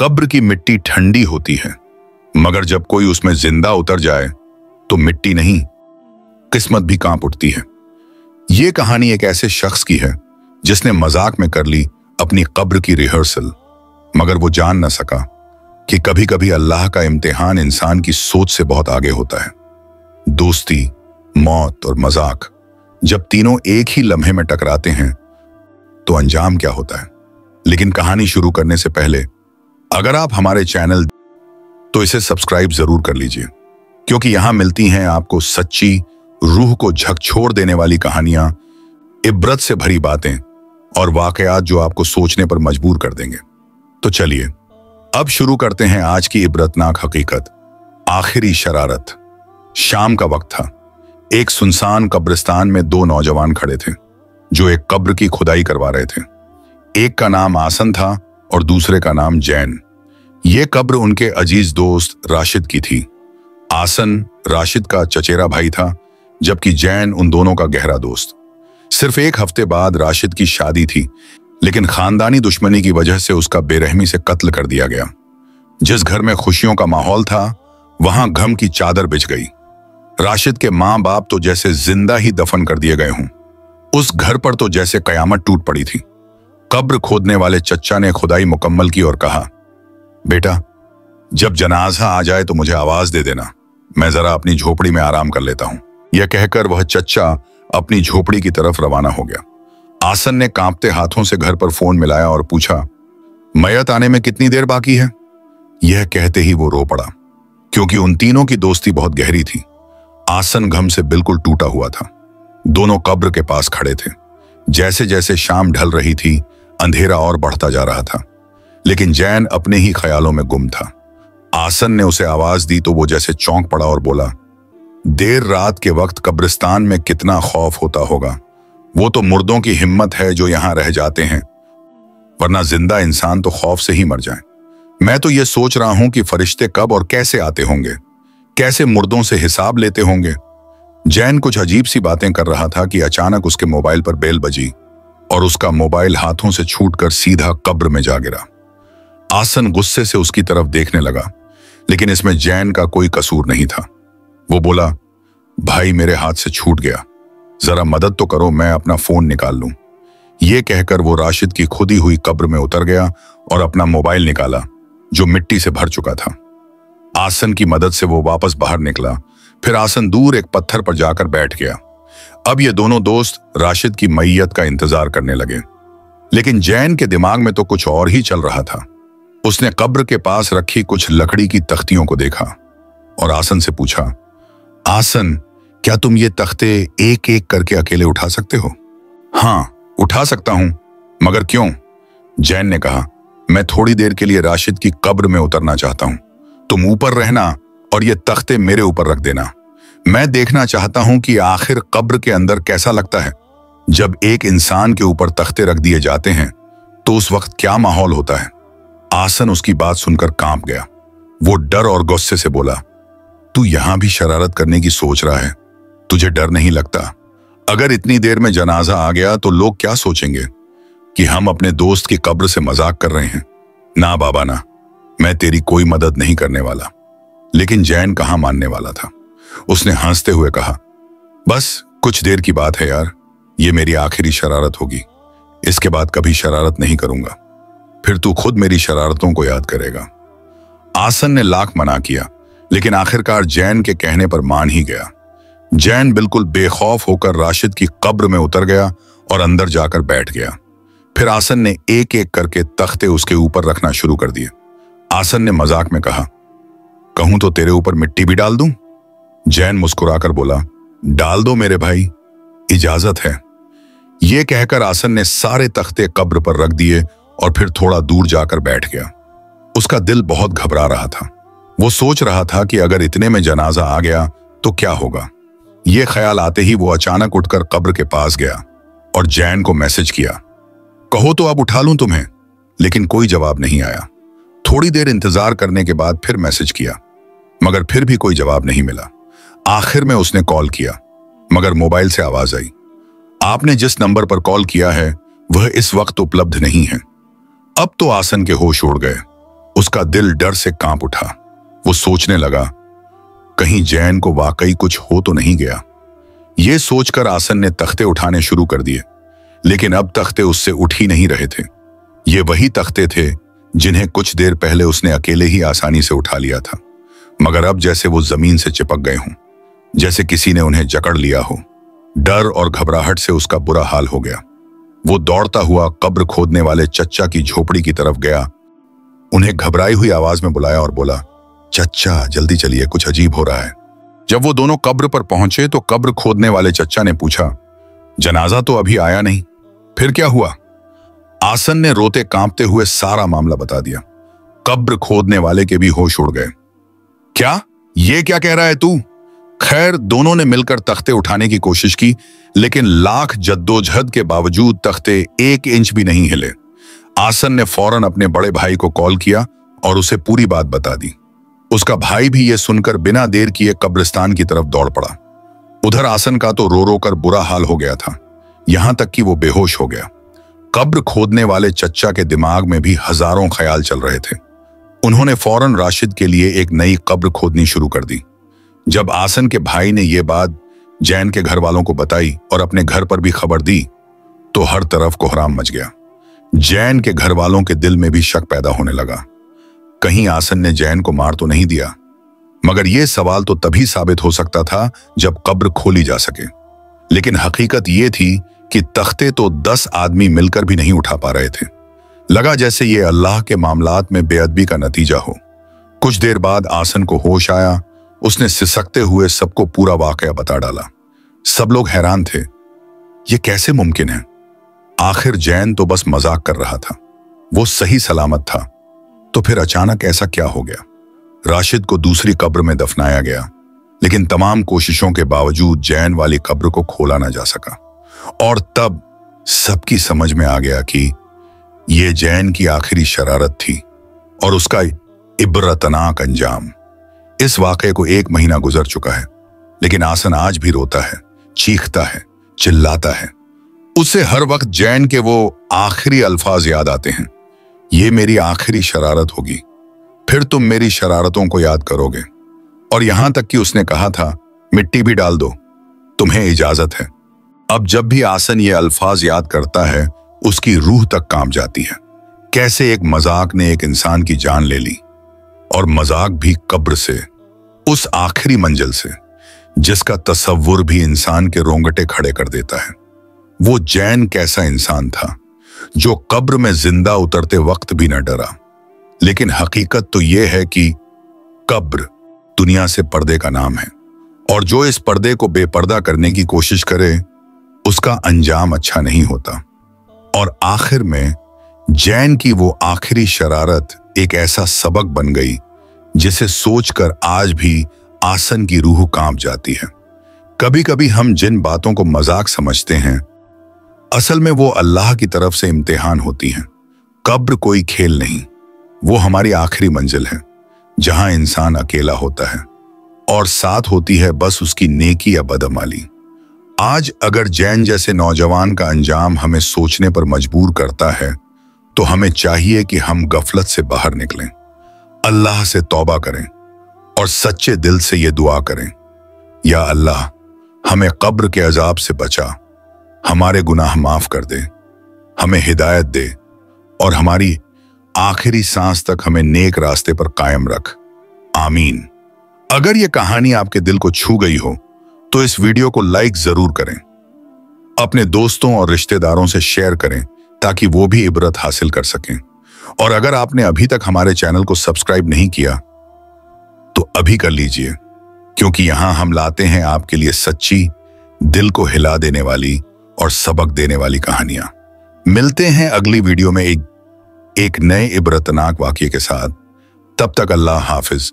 कब्र की मिट्टी ठंडी होती है, मगर जब कोई उसमें जिंदा उतर जाए तो मिट्टी नहीं, किस्मत भी कांप उठती है। ये कहानी एक ऐसे शख्स की है जिसने मजाक में कर ली अपनी कब्र की रिहर्सल, मगर वो जान न सका कि कभी कभी अल्लाह का इम्तिहान इंसान की सोच से बहुत आगे होता है। दोस्ती, मौत और मजाक जब तीनों एक ही लम्हे में टकराते हैं तो अंजाम क्या होता है। लेकिन कहानी शुरू करने से पहले अगर आप हमारे चैनल तो इसे सब्सक्राइब जरूर कर लीजिए, क्योंकि यहां मिलती हैं आपको सच्ची, रूह को झकझोर देने वाली कहानियां, इब्रत से भरी बातें और वाकयात जो आपको सोचने पर मजबूर कर देंगे। तो चलिए अब शुरू करते हैं आज की इबरतनाक हकीकत। आखिरी शरारत। शाम का वक्त था। एक सुनसान कब्रिस्तान में दो नौजवान खड़े थे जो एक कब्र की खुदाई करवा रहे थे। एक का नाम आसन था और दूसरे का नाम जैन। ये कब्र उनके अजीज दोस्त राशिद की थी। आसन राशिद का चचेरा भाई था, जबकि जैन उन दोनों का गहरा दोस्त। सिर्फ एक हफ्ते बाद राशिद की शादी थी, लेकिन खानदानी दुश्मनी की वजह से उसका बेरहमी से कत्ल कर दिया गया। जिस घर में खुशियों का माहौल था वहां गम की चादर बिछ गई। राशिद के माँ बाप तो जैसे जिंदा ही दफन कर दिए गए हों। उस घर पर तो जैसे कयामत टूट पड़ी थी। कब्र खोदने वाले चच्चा ने खुदाई मुकम्मल की और कहा, बेटा जब जनाजा आ जाए तो मुझे आवाज दे देना, मैं जरा अपनी झोपड़ी में आराम कर लेता हूं। यह कहकर वह चच्चा अपनी झोपड़ी की तरफ रवाना हो गया। आसन ने कांपते हाथों से घर पर फोन मिलाया और पूछा, मैयत आने में कितनी देर बाकी है? यह कहते ही वो रो पड़ा, क्योंकि उन तीनों की दोस्ती बहुत गहरी थी। आसन गम से बिल्कुल टूटा हुआ था। दोनों कब्र के पास खड़े थे। जैसे जैसे शाम ढल रही थी, अंधेरा और बढ़ता जा रहा था, लेकिन जैन अपने ही ख्यालों में गुम था। आसन ने उसे आवाज दी तो वो जैसे चौंक पड़ा और बोला, देर रात के वक्त कब्रिस्तान में कितना खौफ होता होगा। वो तो मुर्दों की हिम्मत है जो यहां रह जाते हैं, वरना जिंदा इंसान तो खौफ से ही मर जाए। मैं तो ये सोच रहा हूं कि फरिश्ते कब और कैसे आते होंगे, कैसे मुर्दों से हिसाब लेते होंगे। जैन कुछ अजीब सी बातें कर रहा था कि अचानक उसके मोबाइल पर बेल बजी और उसका मोबाइल हाथों से छूटकर सीधा कब्र में जा गिरा। आसन गुस्से से उसकी तरफ देखने लगा, लेकिन इसमें जैन का कोई कसूर नहीं था। वो बोला, भाई मेरे हाथ से छूट गया, जरा मदद तो करो, मैं अपना फोन निकाल लूं। ये कहकर वो राशिद की खुदी हुई कब्र में उतर गया और अपना मोबाइल निकाला जो मिट्टी से भर चुका था। आसन की मदद से वो वापस बाहर निकला। फिर आसन दूर एक पत्थर पर जाकर बैठ गया। अब ये दोनों दोस्त राशिद की मैयत का इंतजार करने लगे, लेकिन जैन के दिमाग में तो कुछ और ही चल रहा था। उसने कब्र के पास रखी कुछ लकड़ी की तख्तियों को देखा और आसन से पूछा, आसन क्या तुम ये तख्ते एक एक करके अकेले उठा सकते हो? हाँ उठा सकता हूं, मगर क्यों? जैन ने कहा, मैं थोड़ी देर के लिए राशिद की कब्र में उतरना चाहता हूं। तुम ऊपर रहना और ये तख्ते मेरे ऊपर रख देना। मैं देखना चाहता हूं कि आखिर कब्र के अंदर कैसा लगता है। जब एक इंसान के ऊपर तख्ते रख दिए जाते हैं तो उस वक्त क्या माहौल होता है। आसन उसकी बात सुनकर कांप गया। वो डर और गुस्से से बोला, तू यहां भी शरारत करने की सोच रहा है? तुझे डर नहीं लगता? अगर इतनी देर में जनाजा आ गया तो लोग क्या सोचेंगे कि हम अपने दोस्त की कब्र से मजाक कर रहे हैं। ना बाबा ना, मैं तेरी कोई मदद नहीं करने वाला। लेकिन जैन कहां मानने वाला था। उसने हंसते हुए कहा, बस कुछ देर की बात है यार, ये मेरी आखिरी शरारत होगी। इसके बाद कभी शरारत नहीं करूंगा, फिर तू खुद मेरी शरारतों को याद करेगा। आसन ने लाख मना किया, लेकिन आखिरकार जैन के कहने पर मान ही गया। जैन बिल्कुल बेखौफ होकर राशिद की कब्र में उतर गया और अंदर जाकर बैठ गया। फिर आसन ने एक एक करके तख्ते उसके ऊपर रखना शुरू कर दिए। आसन ने मजाक में कहा, कहूं तो तेरे ऊपर मिट्टी भी डाल दूं? जैन मुस्कुराकर बोला, डाल दो मेरे भाई, इजाजत है। यह कहकर आसन ने सारे तख्ते कब्र पर रख दिए और फिर थोड़ा दूर जाकर बैठ गया। उसका दिल बहुत घबरा रहा था। वो सोच रहा था कि अगर इतने में जनाजा आ गया तो क्या होगा। यह ख्याल आते ही वो अचानक उठकर कब्र के पास गया और जैन को मैसेज किया, कहो तो अब उठा लूं तुम्हें। लेकिन कोई जवाब नहीं आया। थोड़ी देर इंतजार करने के बाद फिर मैसेज किया, मगर फिर भी कोई जवाब नहीं मिला। आखिर में उसने कॉल किया, मगर मोबाइल से आवाज आई, आपने जिस नंबर पर कॉल किया है वह इस वक्त उपलब्ध नहीं है। अब तो आसन के होश उड़ गए। उसका दिल डर से कांप उठा। वो सोचने लगा, कहीं जैन को वाकई कुछ हो तो नहीं गया। ये सोचकर आसन ने तख्ते उठाने शुरू कर दिए, लेकिन अब तख्ते उससे उठ ही नहीं रहे थे। ये वही तख्ते थे जिन्हें कुछ देर पहले उसने अकेले ही आसानी से उठा लिया था, मगर अब जैसे वो जमीन से चिपक गए हों, जैसे किसी ने उन्हें जकड़ लिया हो। डर और घबराहट से उसका बुरा हाल हो गया। वो दौड़ता हुआ कब्र खोदने वाले चच्चा की झोपड़ी की तरफ गया, उन्हें घबराई हुई आवाज में बुलाया और बोला, चच्चा जल्दी चलिए, कुछ अजीब हो रहा है। जब वो दोनों कब्र पर पहुंचे तो कब्र खोदने वाले चच्चा ने पूछा, जनाजा तो अभी आया नहीं, फिर क्या हुआ? आसन ने रोते कांपते हुए सारा मामला बता दिया। कब्र खोदने वाले के भी होश उड़ गए। क्या? ये क्या कह रहा है तू? खैर, दोनों ने मिलकर तख्ते उठाने की कोशिश की, लेकिन लाख जद्दोजहद के बावजूद तख्ते 1 इंच भी नहीं हिले। आसन ने फौरन अपने बड़े भाई को कॉल किया और उसे पूरी बात बता दी। उसका भाई भी यह सुनकर बिना देर किए कब्रिस्तान की तरफ दौड़ पड़ा। उधर आसन का तो रो रो कर बुरा हाल हो गया था, यहां तक कि वो बेहोश हो गया। कब्र खोदने वाले चच्चा के दिमाग में भी हजारों ख्याल चल रहे थे। उन्होंने फौरन राशिद के लिए एक नई कब्र खोदनी शुरू कर दी। जब आसन के भाई ने यह बात जैन के घर वालों को बताई और अपने घर पर भी खबर दी, तो हर तरफ कोहराम मच गया। जैन के घर वालों के दिल में भी शक पैदा होने लगा, कहीं आसन ने जैन को मार तो नहीं दिया। मगर यह सवाल तो तभी साबित हो सकता था जब कब्र खोली जा सके। लेकिन हकीकत यह थी कि तख्ते तो 10 आदमी मिलकर भी नहीं उठा पा रहे थे। लगा जैसे ये अल्लाह के मामलात में बेअदबी का नतीजा हो। कुछ देर बाद आसन को होश आया। उसने सिसकते हुए सबको पूरा वाकया बता डाला। सब लोग हैरान थे, ये कैसे मुमकिन है? आखिर जैन तो बस मजाक कर रहा था, वो सही सलामत था, तो फिर अचानक ऐसा क्या हो गया? राशिद को दूसरी कब्र में दफनाया गया, लेकिन तमाम कोशिशों के बावजूद जैन वाली कब्र को खोला ना जा सका। और तब सबकी समझ में आ गया कि यह जैन की आखिरी शरारत थी और उसका इबरतनाक अंजाम। इस वाकये को 1 महीना गुजर चुका है, लेकिन आसन आज भी रोता है, चीखता है, चिल्लाता है। उसे हर वक्त जैन के वो आखिरी अल्फाज याद आते हैं, ये मेरी आखिरी शरारत होगी, फिर तुम मेरी शरारतों को याद करोगे। और यहां तक कि उसने कहा था, मिट्टी भी डाल दो, तुम्हें इजाजत है। अब जब भी आसन ये अल्फाज याद करता है, उसकी रूह तक कांप जाती है। कैसे एक मजाक ने एक इंसान की जान ले ली, और मजाक भी कब्र से, उस आखिरी मंजिल से जिसका तसव्वुर भी इंसान के रोंगटे खड़े कर देता है। वो जैन कैसा इंसान था जो कब्र में जिंदा उतरते वक्त भी न डरा। लेकिन हकीकत तो यह है कि कब्र दुनिया से पर्दे का नाम है, और जो इस पर्दे को बेपर्दा करने की कोशिश करे उसका अंजाम अच्छा नहीं होता। और आखिर में जैन की वो आखिरी शरारत एक ऐसा सबक बन गई जिसे सोचकर आज भी आसन की रूह कांप जाती है। कभी कभी हम जिन बातों को मजाक समझते हैं, असल में वो अल्लाह की तरफ से इम्तिहान होती हैं। कब्र कोई खेल नहीं, वो हमारी आखिरी मंजिल है, जहां इंसान अकेला होता है और साथ होती है बस उसकी नेकी या बदअमली। आज अगर जैन जैसे नौजवान का अंजाम हमें सोचने पर मजबूर करता है, तो हमें चाहिए कि हम गफलत से बाहर निकलें, अल्लाह से तौबा करें और सच्चे दिल से ये दुआ करें, या अल्लाह हमें कब्र के अजाब से बचा, हमारे गुनाह माफ कर दे, हमें हिदायत दे और हमारी आखिरी सांस तक हमें नेक रास्ते पर कायम रख। आमीन। अगर ये कहानी आपके दिल को छू गई हो तो इस वीडियो को लाइक जरूर करें, अपने दोस्तों और रिश्तेदारों से शेयर करें ताकि वो भी इबरत हासिल कर सकें। और अगर आपने अभी तक हमारे चैनल को सब्सक्राइब नहीं किया तो अभी कर लीजिए, क्योंकि यहां हम लाते हैं आपके लिए सच्ची, दिल को हिला देने वाली और सबक देने वाली कहानियां। मिलते हैं अगली वीडियो में एक नए इबरतनाक वाकये के साथ। तब तक अल्लाह हाफिज।